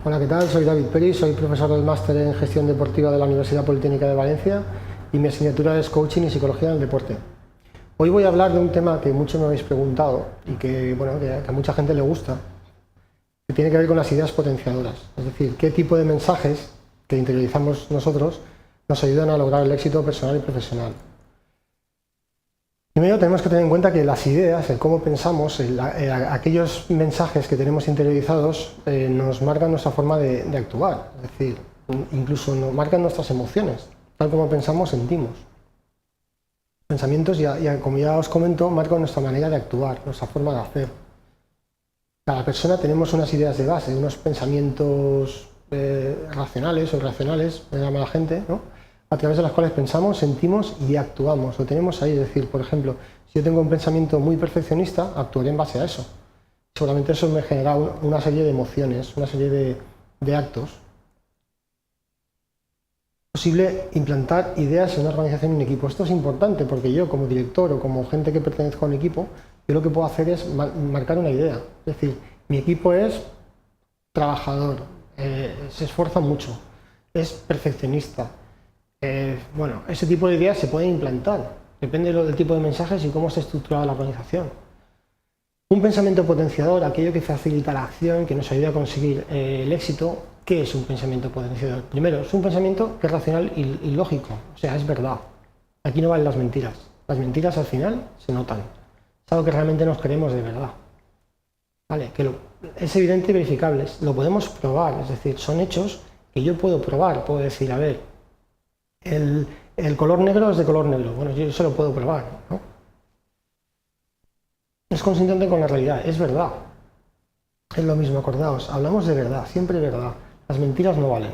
Hola, ¿qué tal? Soy David Peri, soy profesor del máster en Gestión Deportiva de la Universidad Politécnica de Valencia y mi asignatura es Coaching y Psicología del Deporte. Hoy voy a hablar de un tema que muchos me habéis preguntado y que, bueno, que a mucha gente le gusta, que tiene que ver con las ideas potenciadoras, es decir, qué tipo de mensajes que interiorizamos nosotros nos ayudan a lograr el éxito personal y profesional. Primero tenemos que tener en cuenta que las ideas, el cómo pensamos, aquellos mensajes que tenemos interiorizados nos marcan nuestra forma de actuar, es decir, incluso nos marcan nuestras emociones, tal como pensamos, sentimos. Los pensamientos, como ya os comento, marcan nuestra manera de actuar, nuestra forma de hacer. Cada persona tenemos unas ideas de base, unos pensamientos racionales o irracionales, me llama la gente, ¿no?, a través de las cuales pensamos, sentimos y actuamos. Lo tenemos ahí, es decir, por ejemplo, si yo tengo un pensamiento muy perfeccionista, actuaré en base a eso. Seguramente eso me genera una serie de emociones, una serie de actos. Es posible implantar ideas en una organización y un equipo. Esto es importante porque yo, como director o como gente que pertenezca a un equipo, yo lo que puedo hacer es marcar una idea. Es decir, mi equipo es trabajador, se esfuerza mucho, es perfeccionista. Bueno, ese tipo de ideas se pueden implantar, depende del tipo de mensajes y cómo esté estructurada la organización. Un pensamiento potenciador, aquello que facilita la acción, que nos ayuda a conseguir el éxito. ¿Qué es un pensamiento potenciador? Primero, es un pensamiento que es racional y lógico, o sea, es verdad. Aquí no valen las mentiras. Las mentiras al final se notan. Es algo que realmente nos creemos de verdad. ¿Vale? Es evidente y verificable, lo podemos probar, es decir, son hechos que yo puedo probar, puedo decir, a ver, el color negro es de color negro. Bueno, yo eso lo puedo probar, ¿no? Es consistente con la realidad, es verdad. Es lo mismo, acordaos, hablamos de verdad, siempre verdad. Las mentiras no valen.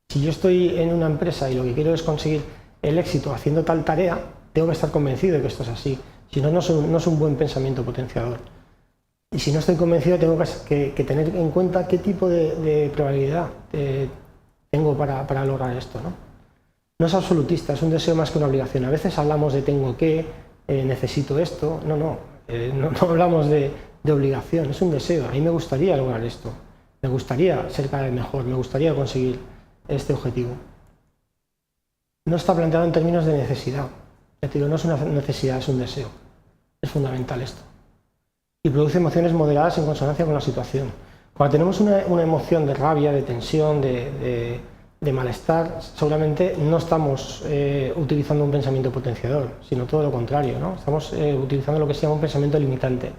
Si yo estoy en una empresa y lo que quiero es conseguir el éxito haciendo tal tarea, tengo que estar convencido de que esto es así. Si no, no es un buen pensamiento potenciador. Y si no estoy convencido, tengo que tener en cuenta qué tipo de probabilidad tengo para lograr esto, ¿no? No es absolutista, es un deseo más que una obligación. A veces hablamos de tengo que, necesito esto. No hablamos de obligación, es un deseo. A mí me gustaría lograr esto, me gustaría ser cada vez mejor, me gustaría conseguir este objetivo. No está planteado en términos de necesidad. Es decir, no es una necesidad, es un deseo. Es fundamental esto. Y produce emociones moderadas en consonancia con la situación. Cuando tenemos una emoción de rabia, de tensión, de malestar, seguramente no estamos utilizando un pensamiento potenciador, sino todo lo contrario, ¿no? Estamos utilizando lo que se llama un pensamiento limitante.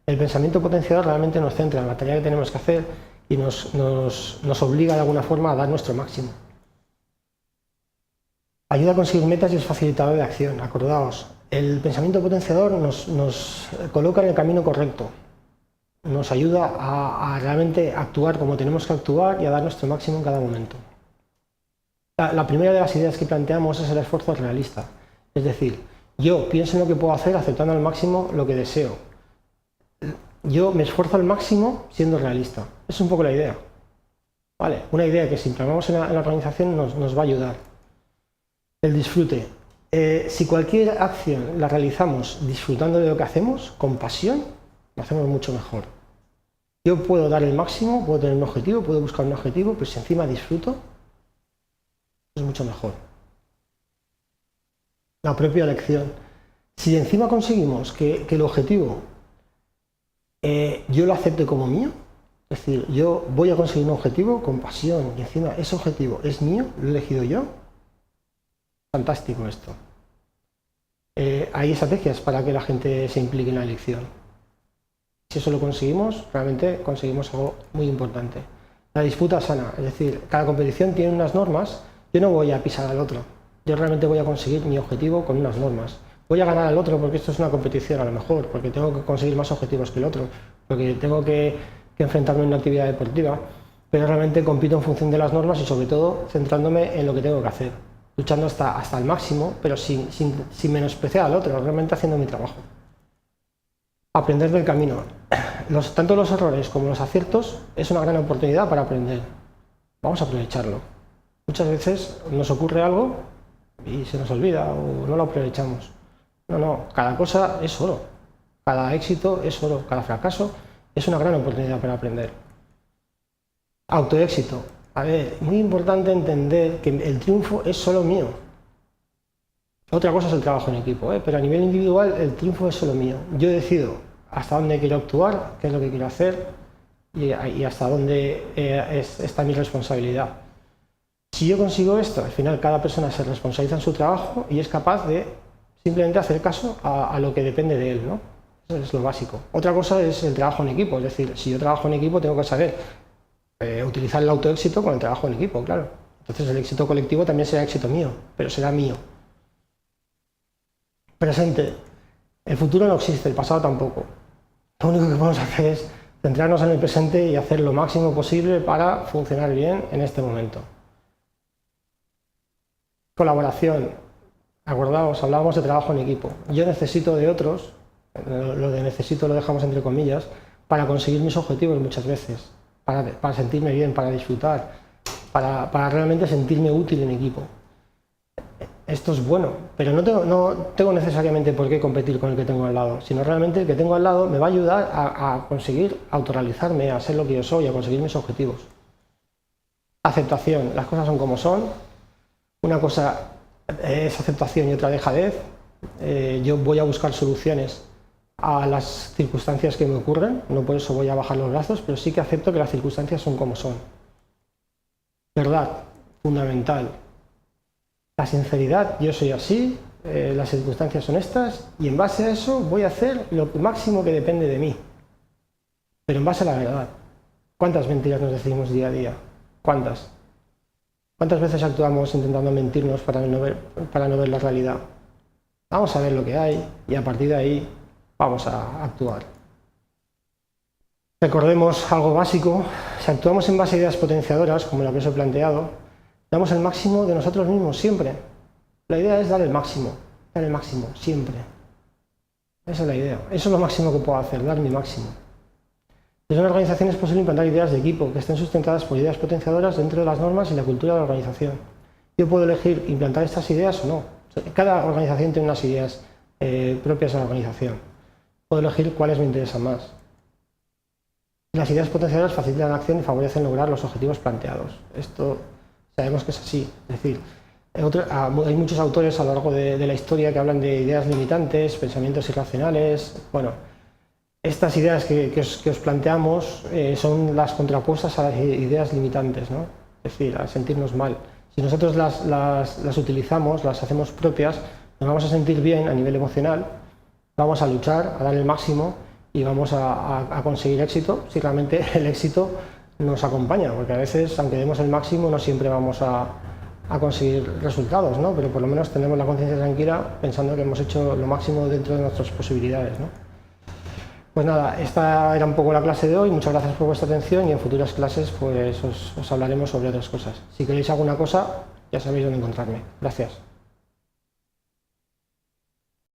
El pensamiento potenciador realmente nos centra en la tarea que tenemos que hacer y nos obliga de alguna forma a dar nuestro máximo. Ayuda a conseguir metas y es facilitador de acción. Acordaos, el pensamiento potenciador nos coloca en el camino correcto, nos ayuda a realmente actuar como tenemos que actuar y a dar nuestro máximo en cada momento. La primera de las ideas que planteamos es el esfuerzo realista, es decir, yo pienso en lo que puedo hacer aceptando al máximo lo que deseo. Yo me esfuerzo al máximo siendo realista. Es un poco la idea. ¿Vale? Una idea que si implementamos en la organización nos va a ayudar. El disfrute. Si cualquier acción la realizamos disfrutando de lo que hacemos, con pasión, lo hacemos mucho mejor. Yo puedo dar el máximo, puedo tener un objetivo, puedo buscar un objetivo, pero si encima disfruto, es mucho mejor. La propia elección. Si encima conseguimos que el objetivo yo lo acepte como mío, es decir, yo voy a conseguir un objetivo con pasión y encima ese objetivo es mío, lo he elegido yo, fantástico esto. Hay estrategias para que la gente se implique en la elección. Si eso lo conseguimos, realmente conseguimos algo muy importante. La disputa sana, es decir, cada competición tiene unas normas. Yo no voy a pisar al otro, yo realmente voy a conseguir mi objetivo con unas normas. Voy a ganar al otro porque esto es una competición a lo mejor, porque tengo que conseguir más objetivos que el otro, porque tengo que enfrentarme en una actividad deportiva, pero realmente compito en función de las normas y sobre todo centrándome en lo que tengo que hacer, luchando hasta el máximo, pero sin menospreciar al otro, realmente haciendo mi trabajo. Aprender del camino. Tanto los errores como los aciertos es una gran oportunidad para aprender. Vamos a aprovecharlo. Muchas veces nos ocurre algo y se nos olvida o no lo aprovechamos. No, cada cosa es oro. Cada éxito es oro. Cada fracaso es una gran oportunidad para aprender. Autoéxito. A ver, muy importante entender que el triunfo es solo mío. Otra cosa es el trabajo en equipo, pero a nivel individual el triunfo es solo mío. Yo decido hasta dónde quiero actuar, qué es lo que quiero hacer y hasta dónde está mi responsabilidad. Si yo consigo esto, al final cada persona se responsabiliza en su trabajo y es capaz de simplemente hacer caso a lo que depende de él, ¿no? Eso es lo básico. Otra cosa es el trabajo en equipo, es decir, si yo trabajo en equipo tengo que saber utilizar el autoéxito con el trabajo en equipo, claro. Entonces el éxito colectivo también será éxito mío, pero será mío. Presente. El futuro no existe, el pasado tampoco. Lo único que podemos hacer es centrarnos en el presente y hacer lo máximo posible para funcionar bien en este momento. Colaboración. Acordaos, hablábamos de trabajo en equipo. Yo necesito de otros, lo de necesito lo dejamos entre comillas, para conseguir mis objetivos muchas veces, para sentirme bien, para disfrutar, para realmente sentirme útil en equipo. Esto es bueno, pero no tengo necesariamente por qué competir con el que tengo al lado, sino realmente el que tengo al lado me va a ayudar a conseguir autorrealizarme, a ser lo que yo soy, a conseguir mis objetivos. Aceptación, las cosas son como son, una cosa es aceptación y otra dejadez. Yo voy a buscar soluciones a las circunstancias que me ocurren, no por eso voy a bajar los brazos, pero sí que acepto que las circunstancias son como son. Verdad, fundamental. La sinceridad, yo soy así, las circunstancias son estas y en base a eso voy a hacer lo máximo que depende de mí, pero en base a la verdad. ¿Cuántas mentiras nos decimos día a día? ¿Cuántas? ¿Cuántas veces actuamos intentando mentirnos para no ver la realidad? Vamos a ver lo que hay y a partir de ahí vamos a actuar. Recordemos algo básico, si actuamos en base a ideas potenciadoras, como la que os he planteado, damos el máximo de nosotros mismos siempre. La idea es dar el máximo siempre. Esa es la idea, eso es lo máximo que puedo hacer, dar mi máximo. Desde una organización es posible implantar ideas de equipo que estén sustentadas por ideas potenciadoras dentro de las normas y la cultura de la organización. Yo puedo elegir implantar estas ideas o no. Cada organización tiene unas ideas propias a la organización. Puedo elegir cuáles me interesan más. Las ideas potenciadoras facilitan la acción y favorecen lograr los objetivos planteados. Esto sabemos que es así. Es decir, hay muchos autores a lo largo de la historia que hablan de ideas limitantes, pensamientos irracionales. Bueno, estas ideas que os planteamos son las contrapuestas a las ideas limitantes, ¿no? Es decir, a sentirnos mal. Si nosotros las utilizamos, las hacemos propias, nos vamos a sentir bien a nivel emocional, vamos a luchar, a dar el máximo y vamos a conseguir éxito si realmente el éxito nos acompaña, porque a veces, aunque demos el máximo, no siempre vamos a conseguir resultados, ¿no? Pero por lo menos tenemos la conciencia tranquila pensando que hemos hecho lo máximo dentro de nuestras posibilidades, ¿no? Pues nada, esta era un poco la clase de hoy, muchas gracias por vuestra atención y en futuras clases pues os hablaremos sobre otras cosas. Si queréis alguna cosa, ya sabéis dónde encontrarme. Gracias.